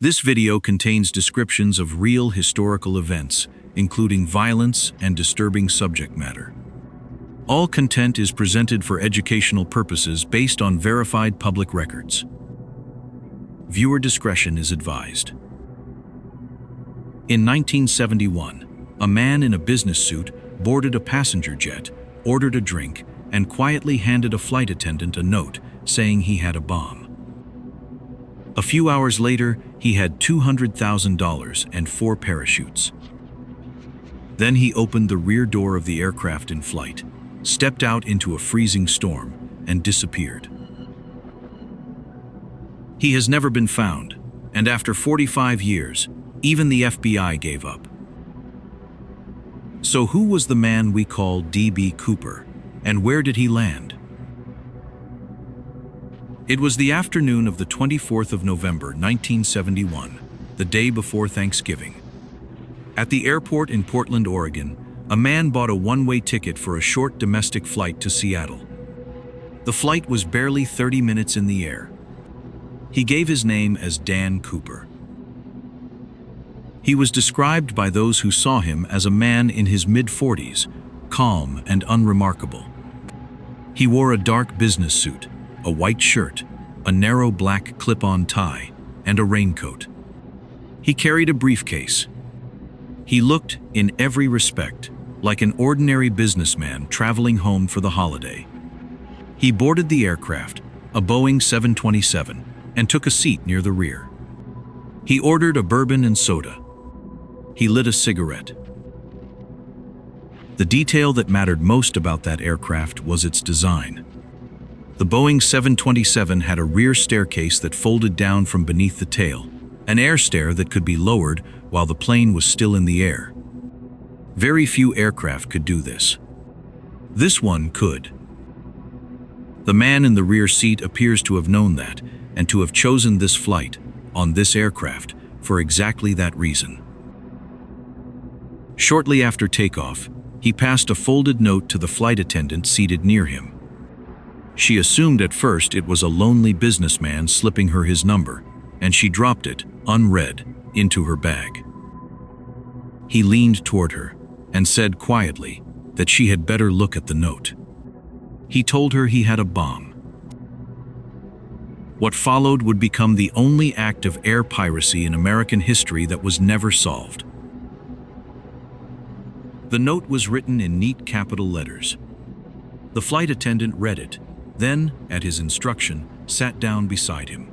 This video contains descriptions of real historical events, including violence and disturbing subject matter. All content is presented for educational purposes based on verified public records. Viewer discretion is advised. In 1971, a man in a business suit boarded a passenger jet, ordered a drink, and quietly handed a flight attendant a note saying he had a bomb. A few hours later, he had $200,000 and 4 parachutes. Then he opened the rear door of the aircraft in flight, stepped out into a freezing storm, and disappeared. He has never been found, and after 45 years, even the FBI gave up. So who was the man we call D.B. Cooper, and where did he land? It was the afternoon of the 24th of November, 1971, the day before Thanksgiving. At the airport in Portland, Oregon, a man bought a one-way ticket for a short domestic flight to Seattle. The flight was barely 30 minutes in the air. He gave his name as Dan Cooper. He was described by those who saw him as a man in his mid-40s, calm and unremarkable. He wore a dark business suit, a white shirt, a narrow black clip-on tie, and a raincoat. He carried a briefcase. He looked, in every respect, like an ordinary businessman traveling home for the holiday. He boarded the aircraft, a Boeing 727, and took a seat near the rear. He ordered a bourbon and soda. He lit a cigarette. The detail that mattered most about that aircraft was its design. The Boeing 727 had a rear staircase that folded down from beneath the tail, an air stair that could be lowered while the plane was still in the air. Very few aircraft could do this. This one could. The man in the rear seat appears to have known that, and to have chosen this flight, on this aircraft, for exactly that reason. Shortly after takeoff, he passed a folded note to the flight attendant seated near him. She assumed at first it was a lonely businessman slipping her his number, and she dropped it, unread, into her bag. He leaned toward her and said quietly that she had better look at the note. He told her he had a bomb. What followed would become the only act of air piracy in American history that was never solved. The note was written in neat capital letters. The flight attendant read it, then, at his instruction, sat down beside him.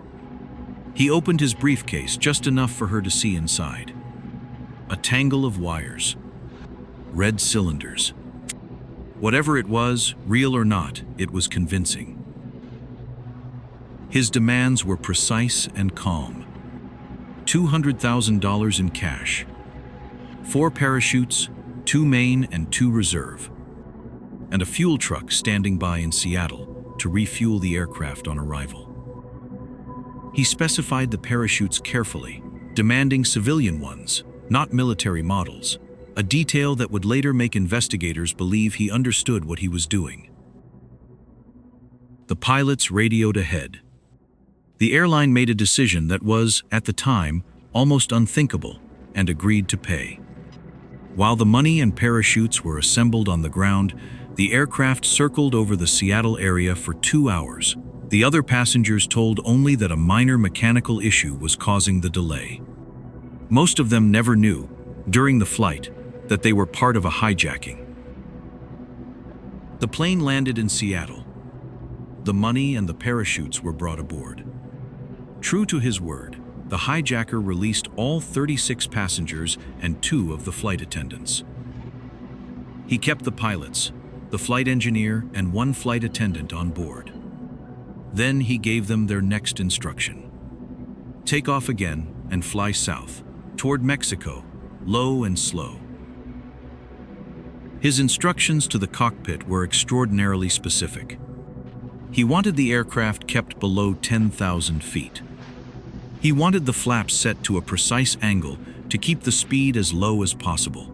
He opened his briefcase just enough for her to see inside. A tangle of wires. Red cylinders. Whatever it was, real or not, it was convincing. His demands were precise and calm. $200,000 in cash. 4 parachutes, 2 main and 2 reserve. And a fuel truck standing by in Seattle to refuel the aircraft on arrival. He specified the parachutes carefully, demanding civilian ones, not military models, a detail that would later make investigators believe he understood what he was doing. The pilots radioed ahead. The airline made a decision that was, at the time, almost unthinkable, and agreed to pay. While the money and parachutes were assembled on the ground, the aircraft circled over the Seattle area for 2 hours. The other passengers told only that a minor mechanical issue was causing the delay. Most of them never knew, during the flight, that they were part of a hijacking. The plane landed in Seattle. The money and the parachutes were brought aboard. True to his word, the hijacker released all 36 passengers and 2 of the flight attendants. He kept the pilots, the flight engineer, and 1 flight attendant on board. Then he gave them their next instruction. Take off again and fly south, toward Mexico, low and slow. His instructions to the cockpit were extraordinarily specific. He wanted the aircraft kept below 10,000 feet. He wanted the flaps set to a precise angle to keep the speed as low as possible.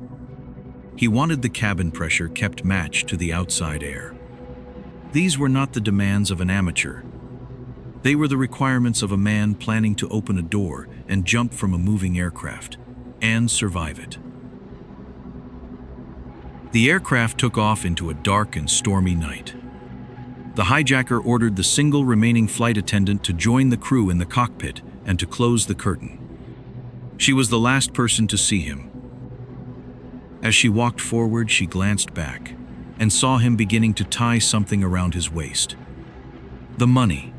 He wanted the cabin pressure kept matched to the outside air. These were not the demands of an amateur. They were the requirements of a man planning to open a door and jump from a moving aircraft, and survive it. The aircraft took off into a dark and stormy night. The hijacker ordered the single remaining flight attendant to join the crew in the cockpit and to close the curtain. She was the last person to see him. As she walked forward, she glanced back and saw him beginning to tie something around his waist. The money.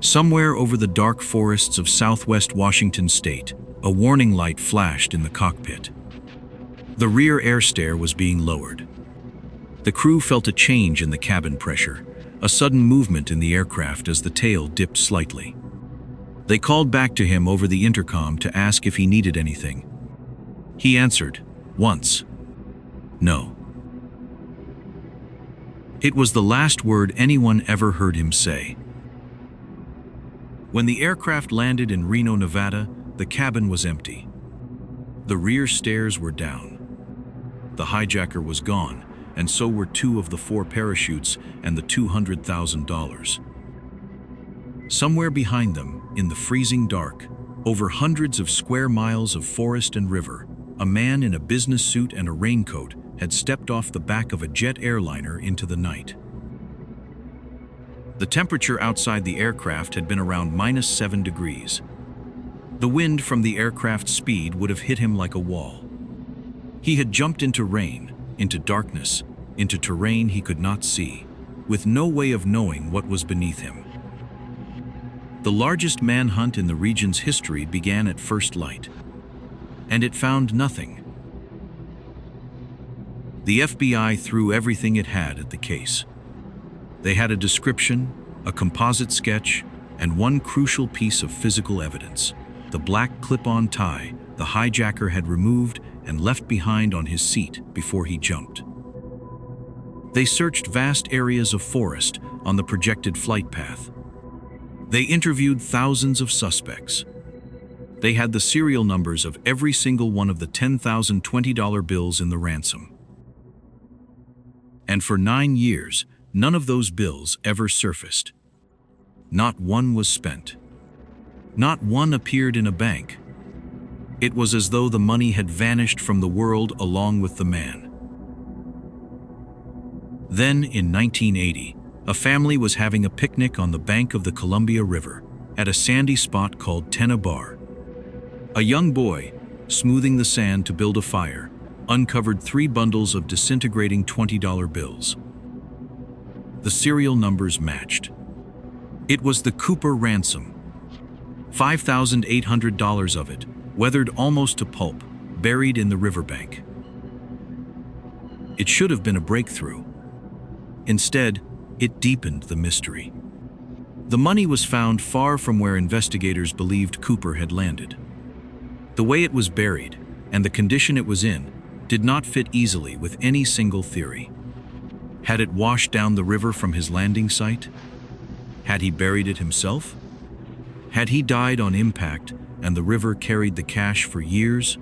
Somewhere over the dark forests of southwest Washington state, a warning light flashed in the cockpit. The rear air stair was being lowered. The crew felt a change in the cabin pressure, a sudden movement in the aircraft as the tail dipped slightly. They called back to him over the intercom to ask if he needed anything. He answered, once, "No." It was the last word anyone ever heard him say. When the aircraft landed in Reno, Nevada, the cabin was empty. The rear stairs were down. The hijacker was gone, and so were 2 of the 4 parachutes and the $200,000. Somewhere behind them, in the freezing dark, over hundreds of square miles of forest and river, a man in a business suit and a raincoat had stepped off the back of a jet airliner into the night. The temperature outside the aircraft had been around -7 degrees. The wind from the aircraft's speed would have hit him like a wall. He had jumped into rain, into darkness, into terrain he could not see, with no way of knowing what was beneath him. The largest manhunt in the region's history began at first light, and it found nothing. The FBI threw everything it had at the case. They had a description, a composite sketch, and one crucial piece of physical evidence: the black clip-on tie the hijacker had removed and left behind on his seat before he jumped. They searched vast areas of forest on the projected flight path. They interviewed thousands of suspects. They had the serial numbers of every single one of the 10,000 $20 bills in the ransom. And for 9 years, none of those bills ever surfaced. Not one was spent. Not one appeared in a bank. It was as though the money had vanished from the world along with the man. Then, in 1980, a family was having a picnic on the bank of the Columbia River, at a sandy spot called Tenna Bar. A young boy, smoothing the sand to build a fire, uncovered 3 bundles of disintegrating $20 bills. The serial numbers matched. It was the Cooper ransom. $5,800 of it, weathered almost to pulp, buried in the riverbank. It should have been a breakthrough. Instead, it deepened the mystery. The money was found far from where investigators believed Cooper had landed. The way it was buried, and the condition it was in, did not fit easily with any single theory. Had it washed down the river from his landing site? Had he buried it himself? Had he died on impact and the river carried the cash for years?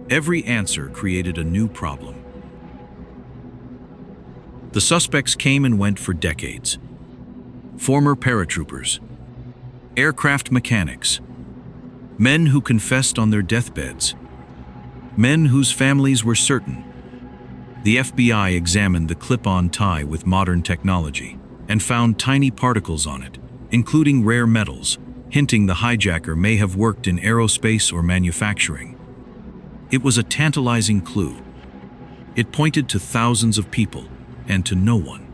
Every answer created a new problem. The suspects came and went for decades. Former paratroopers, aircraft mechanics, men who confessed on their deathbeds, men whose families were certain. The FBI examined the clip-on tie with modern technology and found tiny particles on it, including rare metals, hinting the hijacker may have worked in aerospace or manufacturing. It was a tantalizing clue. It pointed to thousands of people and to no one.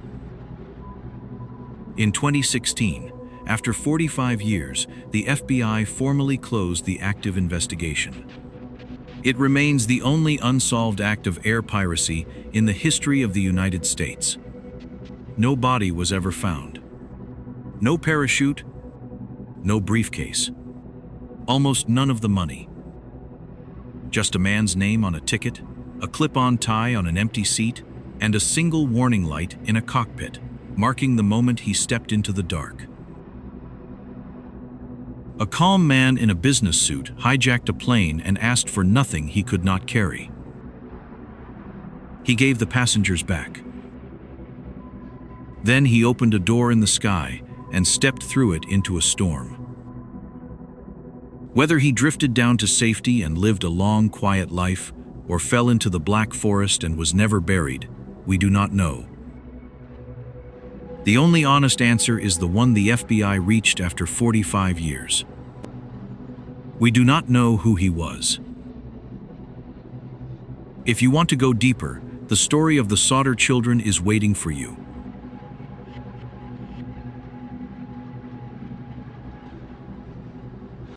In 2016, after 45 years, the FBI formally closed the active investigation. It remains the only unsolved act of air piracy in the history of the United States. No body was ever found. No parachute, no briefcase. Almost none of the money. Just a man's name on a ticket, a clip-on tie on an empty seat, and a single warning light in a cockpit, marking the moment he stepped into the dark. A calm man in a business suit hijacked a plane and asked for nothing he could not carry. He gave the passengers back. Then he opened a door in the sky and stepped through it into a storm. Whether he drifted down to safety and lived a long, quiet life, or fell into the Black Forest and was never buried, we do not know. The only honest answer is the one the FBI reached after 45 years. We do not know who he was. If you want to go deeper, the story of the Sauter children is waiting for you.